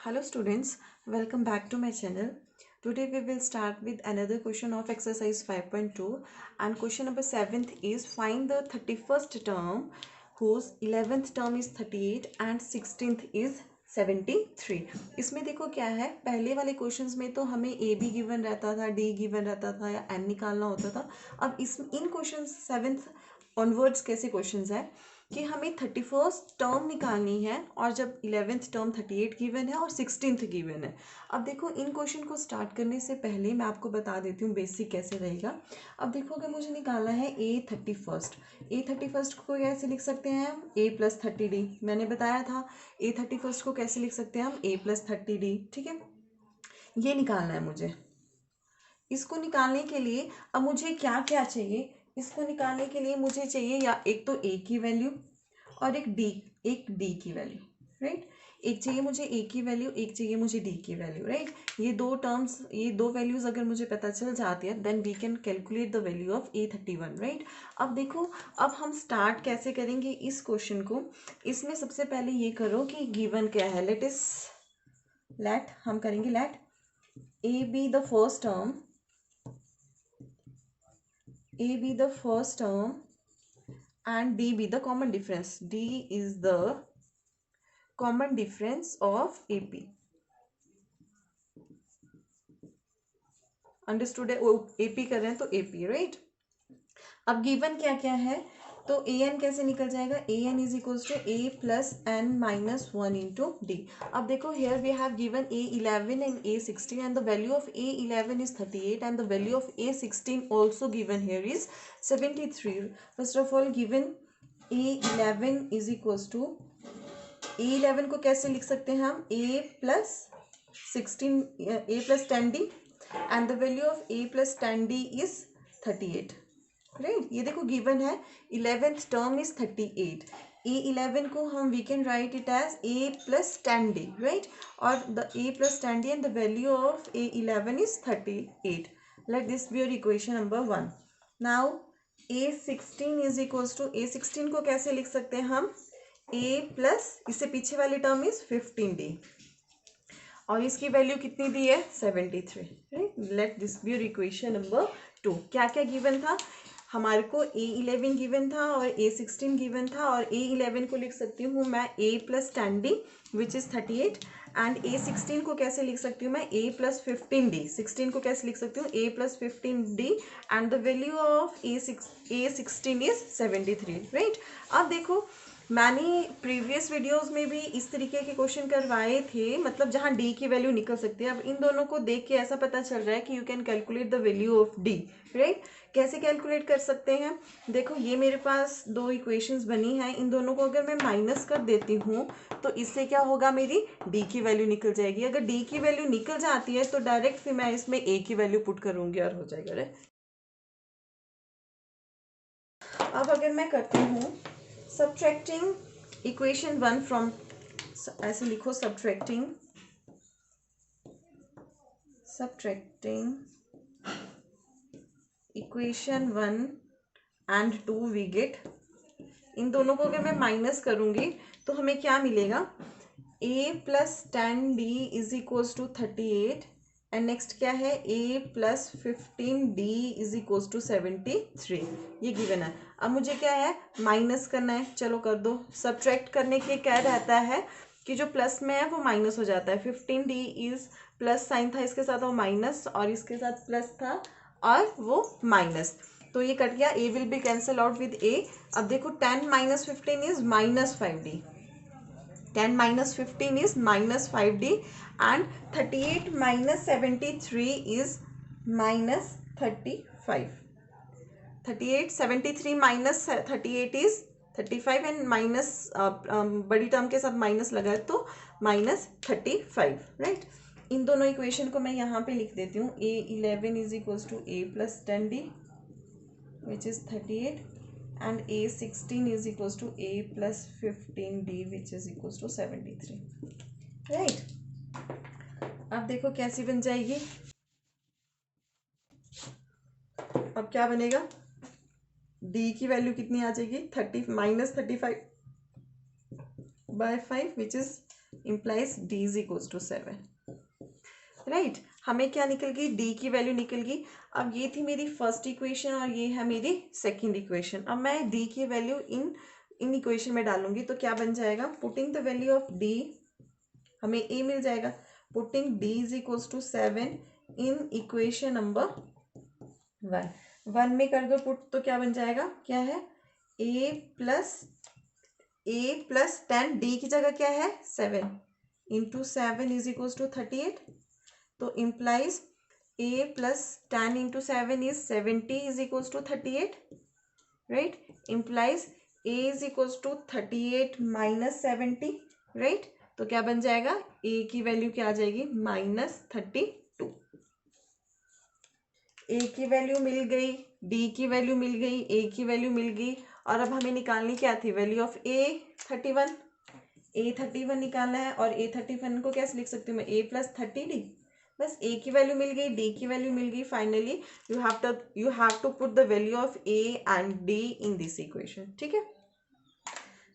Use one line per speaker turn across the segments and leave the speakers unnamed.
Hello students, welcome back to my channel. Today we will start with another question of exercise 5.2 and question number 7th is find the 31st term whose 11th term is 38 and 16th is 73. इसमें देखो क्या है, पहले वाले questions में तो हमें A be given रहता था, डी गिवन रहता था या एन निकालना होता था. अब इस इन क्वेश्चन 7th ऑनवर्ड्स कैसे क्वेश्चंस है कि हमें 31st टर्म निकालनी है और जब 11th टर्म 38 गिवन है और 16th गिवन है. अब देखो इन क्वेश्चन को स्टार्ट करने से पहले मैं आपको बता देती हूँ बेसिक कैसे रहेगा. अब देखो अगर मुझे निकालना है ए 31st को कैसे लिख सकते हैं हम a+30d. मैंने बताया था a 31st को कैसे लिख सकते हैं हम a+30d. ठीक है, ये निकालना है मुझे. इसको निकालने के लिए अब मुझे क्या क्या चाहिए, इसको निकालने के लिए मुझे चाहिए या एक तो ए की वैल्यू और एक डी की वैल्यू. राइट, एक चाहिए मुझे ए की वैल्यू, एक चाहिए मुझे डी की वैल्यू. राइट, ये दो टर्म्स, ये दो वैल्यूज अगर मुझे पता चल जाती है then we can calculate the value of a31. Right, अब देखो अब हम स्टार्ट कैसे करेंगे इस क्वेश्चन को. इसमें सबसे पहले ये करो कि गिवन क्या है. लेट हम करेंगे let A be the first term, A be the first term and D be the common difference. D is the common difference of AP. Understood है, AP कर रहे हैं तो AP. राइट, अब गिवन क्या क्या है तो ए एन कैसे निकल जाएगा. A N is equals to a+n-1 into D. अब देखो here we have given a11 and a16 and the value of a11 is 38 and the value of a16 also given here is 73. First of all given a11 is equals to a11 को कैसे लिख सकते हैं हम a+10d and the value of a+10d is 38. Right, ये देखो given है 11th term is 38. a11 को हम we can write it as a+10d. Right, और the a+10d and the value of a11 is 38. Let this be your equation number 1. Now a16 is equals to a16 को कैसे लिख सकते हैं हम a+ इससे पीछे वाली टर्म इज 15d और इसकी वैल्यू कितनी दी है 73. Right, late this be your equation number 2. क्या क्या गिवन था हमारे को, a11 गिवन था और a16 गिवन था और a11 को लिख सकती हूँ मैं a+10d which is 38 and a16 को कैसे लिख सकती हूँ मैं a+15d. 16 को कैसे लिख सकती हूँ a+15d and the value of a16 is 73. Right, अब देखो मैंने प्रीवियस वीडियोस में भी इस तरीके के क्वेश्चन करवाए थे, मतलब जहाँ डी की वैल्यू निकल सकती है. अब इन दोनों को देख के ऐसा पता चल रहा है कि you can calculate the value of D. Right, कैसे कैलकुलेट कर सकते हैं. देखो ये मेरे पास दो इक्वेशंस बनी हैं, इन दोनों को अगर मैं माइनस कर देती हूँ तो इससे क्या होगा, मेरी डी की वैल्यू निकल जाएगी. अगर डी की वैल्यू निकल जाती है तो डायरेक्ट फिर मैं इसमें ए की वैल्यू पुट करूँगी और हो जाएगा. राइट, अब अगर मैं करती हूँ सब्ट्रैक्टिंग इक्वेशन 1 फ्रॉम, ऐसे लिखो subtracting equation 1 and 2 we get. इन दोनों को अगर मैं माइनस करूंगी तो हमें क्या मिलेगा, a+10d is equals to 38 and next क्या है a+15d इज इक्वल्स टू 73. ये गिवन है. अब मुझे क्या है माइनस करना है, चलो कर दो. सब्ट्रैक्ट करने के क्या रहता है कि जो प्लस में है वो माइनस हो जाता है. 15d इज प्लस साइन था इसके साथ, वो माइनस और इसके साथ प्लस था और वो माइनस, तो ये कट गया. a will be cancel out with a. अब देखो 10 - 15 is -5d. 10 - 15 is -5d and 38 - 73 is -35. 38 73 minus 38 is 35 and minus बड़ी टर्म के साथ माइनस लगा है तो -35. राइट, इन दोनों इक्वेशन को मैं यहाँ पे लिख देती हूँ. a11 is equals to a+10d which is 38 and a16 is equals to a+15d which is equals to 73. Right, अब देखो कैसी बन जाएगी. अब क्या बनेगा, d की वैल्यू कितनी आ जाएगी 35 - 35/5 which is implies d is equals to 7, right हमें क्या निकल गई, डी की वैल्यू निकल गई। अब ये थी मेरी फर्स्ट इक्वेशन और ये है मेरी सेकंड इक्वेशन। अब मैं डी की वैल्यू इन इक्वेशन में डालूंगी तो क्या बन जाएगा, putting the value of D, हमें ए मिल जाएगा। Putting D is equals to 7 in equation number 1 में कर दो पुट, तो क्या बन जाएगा, क्या है, ए प्लस 10, डी की जगह क्या है 7 इंटू 7 इज इक्वल्स टू 38, तो implies a plus 10 into 7 is 70 is equals to 38, right? Implies a is equals to 38 minus 70, right? तो क्या बन जाएगा, a की वैल्यू क्या आ जाएगी, -32। a की वैल्यू मिल गई, d की वैल्यू मिल गई, a की वैल्यू मिल गई, और अब हमें निकालनी क्या थी, वैल्यू ऑफ a 31। a 31 निकालना है, और a 31 को कैसे लिख सकती हूँ मैं, a प्लस 30d। बस ए की वैल्यू मिल गई, डी की वैल्यू मिल गई। Finally you have to put the value of A and D in this equation. ठीक है,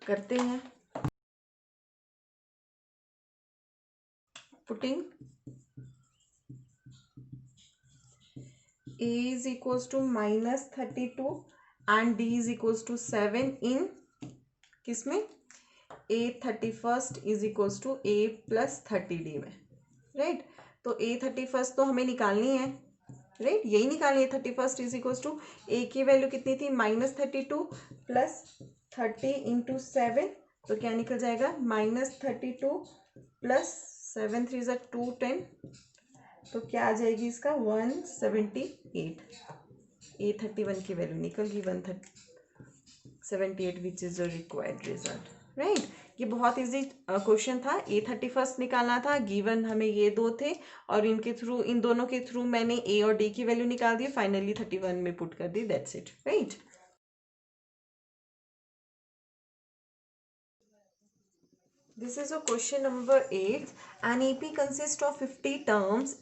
करते हैं। Putting A is equals to -32 and D is equals to 7 in किसमें, A 31 is equals to A plus 30d में, right. तो ए 31 तो हमें निकालनी है, राइट, यही निकालनी है। 31 इज इक्वल्स टू ए की वैल्यू कितनी थी, -32 प्लस 30 इंटू 7, तो क्या निकल जाएगा, -32 प्लस 7 3 ज़ा 210, तो क्या आ जाएगी इसका 178। ए 31 की वैल्यू निकल गई 178 which is the required result, right. ये बहुत इजी क्वेश्चन था। ए 31 निकालना था, गिवन हमें ये दो थे, और इन दोनों के थ्रू मैंने ए और डी की वैल्यू निकाल दी, फाइनली 31 में पुट कर दी, that's it, right. This is a question number 8। An AP consist of 50 terms.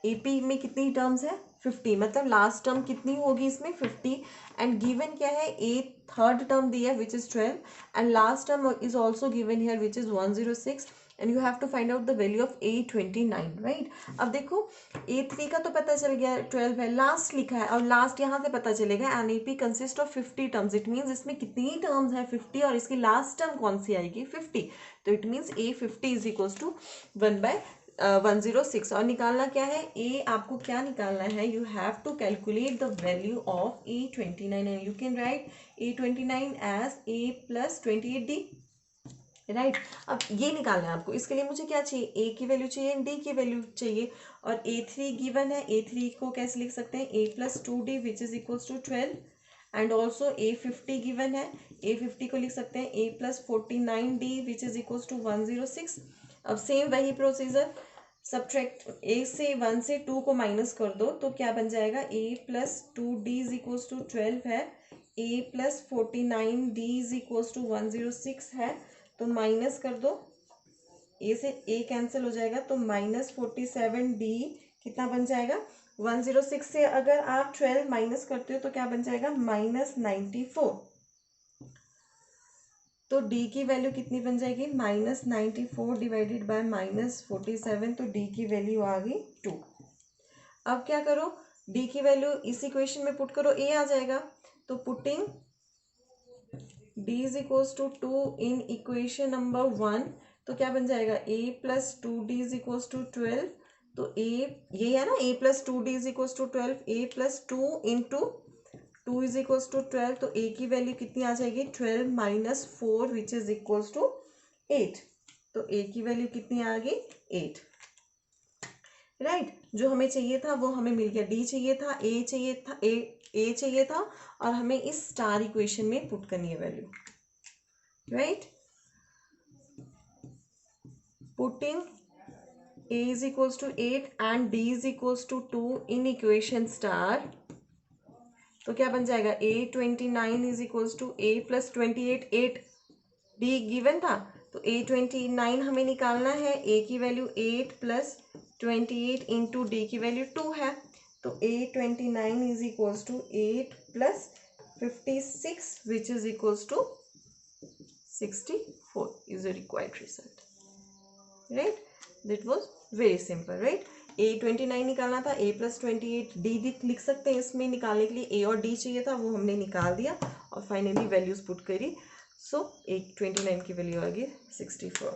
AP में कितनी टर्म्स है, 50, मतलब लास्ट टर्म कितनी होगी इसमें, 50। एंड गिवन क्या है, ए थर्ड टर्म दिया है which is 12, and last term is also given here which is 106, and you have to find out the value of a 29, right. अब देखो A3 का तो पता चल गया 12 है, लास्ट लिखा है, और लास्ट यहाँ से पता चलेगा an A P consist of 50 terms, it means इसमें कितनी टर्म्स है 50, और इसकी लास्ट टर्म कौन सी आएगी 50, तो it means a 50 is equals to 1/106। और निकालना क्या है, ए आपको क्या निकालना है, you have to calculate the value of A29, and you can write A29 as A plus 28d, right. अब ये निकालना है आपको, इसके लिए मुझे क्या चाहिए, ए की वैल्यू चाहिए, डी की वैल्यू चाहिए, और A3 गिवन है, A3 को कैसे लिख सकते हैं, A plus 2d which is equals to 12, and also A50 given है, A50 को लिख सकते हैं A plus 49d which is equals to 106। अब सेम वही प्रोसीजर, सब्ट्रैक्ट ए से 1 से 2 को माइनस कर दो, तो क्या बन जाएगा, A plus 2d is equals to 12 है, A plus 49d is equals to 106 है, तो माइनस कर दो, ए से ए कैंसिल हो जाएगा, तो -47d कितना बन जाएगा, 106 से अगर आप 12 माइनस करते हो तो क्या बन जाएगा, -94। तो d की वैल्यू कितनी बन जाएगी, -94 डिवाइडेड बाय -47, तो d की वैल्यू आ गई 2। अब क्या करो, d की वैल्यू इस इक्वेशन में पुट करो, a आ जाएगा, तो putting d is equals to 2 in equation number 1, तो क्या बन जाएगा, a plus 2d is equals to 12, तो a ये है ना, a plus 2d is equals to 12, a plus 2 into 2 is equals to 12, तो a की वैल्यू कितनी आ जाएगी, 12 minus 4 which is equals to 8, तो a की वैल्यू कितनी आ गई 8, राइट। जो हमें चाहिए था वो हमें मिल गया, डी चाहिए था, ए चाहिए था, ए चाहिए था, और हमें इस स्टार इक्वेशन में पुट करनी है value, right. Putting a is equals to 8 and d is equals to 2 in equation star, तो क्या बन जाएगा, A29 is equals to a plus 28, 8 d given था, तो A29 हमें निकालना है, a की वैल्यू 8 प्लस 28 इंटू डी की वैल्यू 2 है, तो A29 is equals to 8 plus 56 which is equals to 64 is the required result, right, that was very simple, right. A29 निकालना था, A+28, D लिख सकते हैं इसमें निकालने के लिए, A और D चाहिए था, वो हमने निकाल दिया और फाइनली वैल्यूज पुट करी। सो A29 की वैल्यू आ गई 64।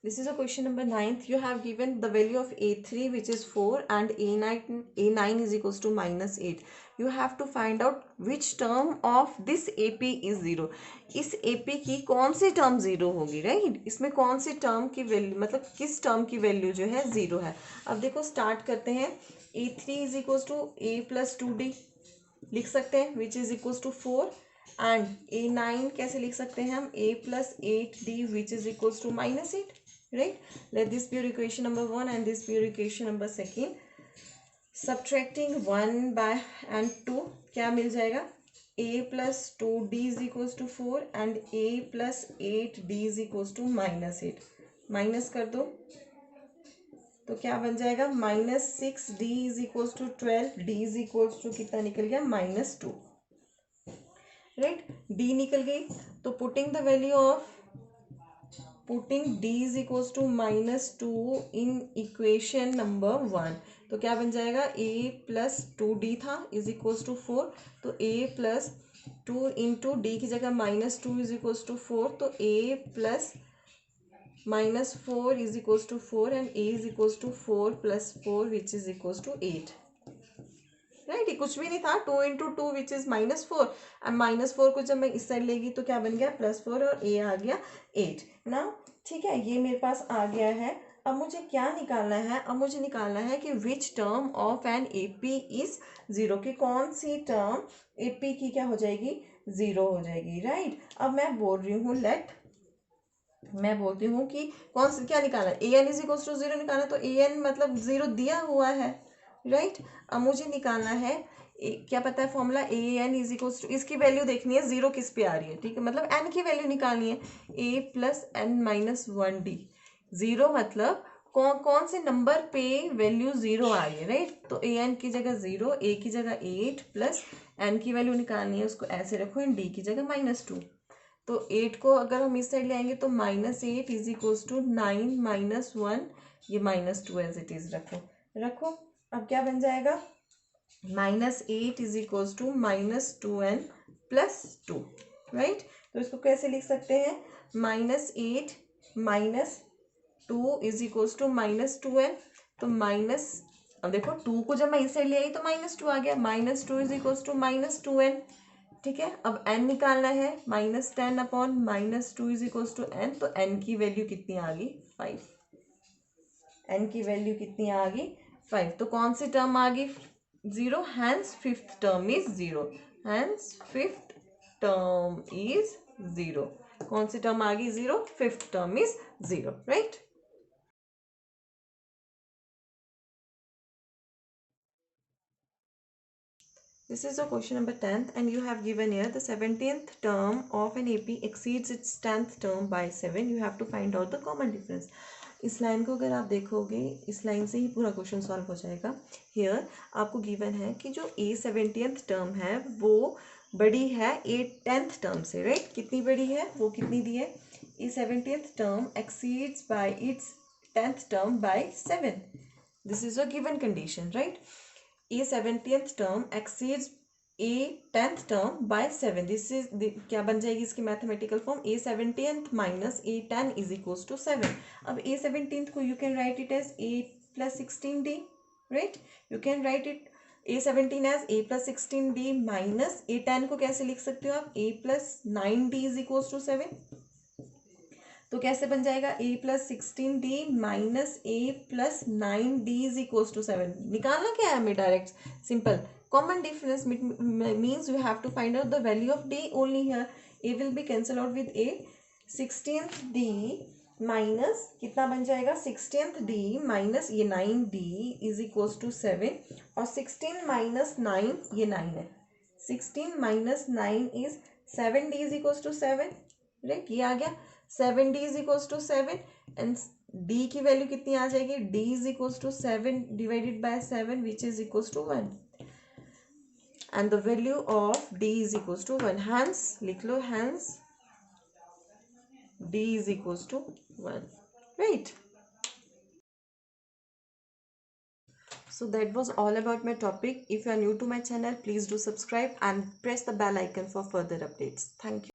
This is a question number 9th. You have given the value of A3 which is 4 and A9 is equals to -8. You have to find out which term of this AP is 0. इस AP की कौन सी term 0 होगी, right. इसमें कौन सी term की value, मतलब किस टर्म की वैल्यू जो है 0 है। अब देखो स्टार्ट करते हैं। A3 is equals to A+2D लिख सकते हैं which is equals to 4 and A9 कैसे लिख सकते हैं हम, A+8D which is equals to -8, right? Let this be your equation number 1 and this be your equation number 2. Subtracting 1 by and 2 क्या मिल जाएगा, A+2D is equals to 4 and A+8D is equals to -8. Minus कर दो तो क्या बन जाएगा, -6D is equals to 12, D is equals to कितना निकल गया, -2, राइट। D निकल गई तो putting the value of putting D is equals to -2 in equation number 1, तो क्या बन जाएगा, A+2D था इज इक्वल्स टू 4, तो A+2 इंटू डी की जगह -2 इज इक्वल्स टू 4, तो A+-4 is equals to 4 and A is equals to 4+4 which is equals to 8, right. ये कुछ भी नहीं था, 2 इंटू 2 विच इज -4, अब -4 को जब मैं इस साइड लेगी तो क्या बन गया, +4 और A आ गया 8 ना, ठीक है। ये मेरे पास आ गया है। अब मुझे क्या निकालना है, अब मुझे निकालना है कि which term of an AP is 0, की कौन सी टर्म AP की क्या हो जाएगी, 0 हो जाएगी, राइट। अब मैं बोल रही हूँ मैं बोलती हूँ कि कौन सा क्या निकालना है, AN इज इक्वल्स टू 0 निकालना है, तो AN मतलब 0 दिया हुआ है, राइट। अब मुझे निकालना है क्या पता है formula, AN is equals to, इसकी वैल्यू देखनी है 0 किस पे आ रही है, ठीक है, मतलब n की वैल्यू निकालनी है, A+n-1D, 0 मतलब कौन से नंबर पे वैल्यू 0 आ रही है, राइट। तो AN की जगह 0, A की जगह 8 प्लस n की वैल्यू निकालनी है, उसको ऐसे रखो, इन D की जगह -2, तो 8 को अगर हम इस साइड ले आएंगे तो -8 इज इक्वल्स टू 9 -1, ये -2 एज इट इज रखो। अब क्या बन जाएगा, -8 is equals to -2n + 2, right. तो इसको कैसे लिख सकते हैं, -8 -2 इज इक्वल्स टू -2n, तो माइनस, अब देखो 2 को जब मैं इस साइड ले आई तो -2 आ गया, -2 इज इक्वल्स टू -2n, ठीक है। अब n निकालना है, -10 upon -2 is equals to n, तो n की वैल्यू कितनी आ गई, 5, n की वैल्यू कितनी आ गई, 5, तो कौन सी टर्म आ गई, 0, hence fifth term is 0, hence fifth term is 0, कौन सी टर्म आ गई, 0, fifth term is 0, right. This is a question number 10th and you have given here the 17th term of an AP exceeds its 10th term by 7. You have to find out the common difference. इस line को अगर आप देखोगे, इस line से ही पूरा question solve हो जाएगा। हियर आपको गिवन है कि जो A17th टर्म है वो बड़ी है A10th टर्म से, राइट। कितनी बड़ी है, वो कितनी दी है, A17th term exceeds bye it's 10th term by 7, this is a given condition, right. A17th term exceeds A10th term by 7. This is क्या बन जाएगी इसकी mathematical form, A17th minus A10 is equals to 7. अब A17th को you can write it as A+16D, right? You can write it A17 as A+16D minus A10 को कैसे लिख सकते हो आप, A+9D is equals to 7. तो कैसे बन जाएगा, A+16D minus A+9D is equals to 7, निकालना क्या है हमें, direct simple common difference means you have to find out the value of D only here, A will be cancel out with A, 16D minus कितना बन जाएगा, 16D minus ये 9D is equals to 7, और 16 minus 9 ये 9 है, 16 minus 9 is 7D is equals to 7, right, ये आ गया 7D is equals to 7 and D की वैल्यू कितनी आ जाएगी, D is equals to 7 divided by 7 which is equals to 1। and the value of d is equals to 1. Hence, लिख लो hence d is equals to 1. Right. So that was all about my topic. If you are new to my channel, please do subscribe and press the bell icon for further updates. Thank you.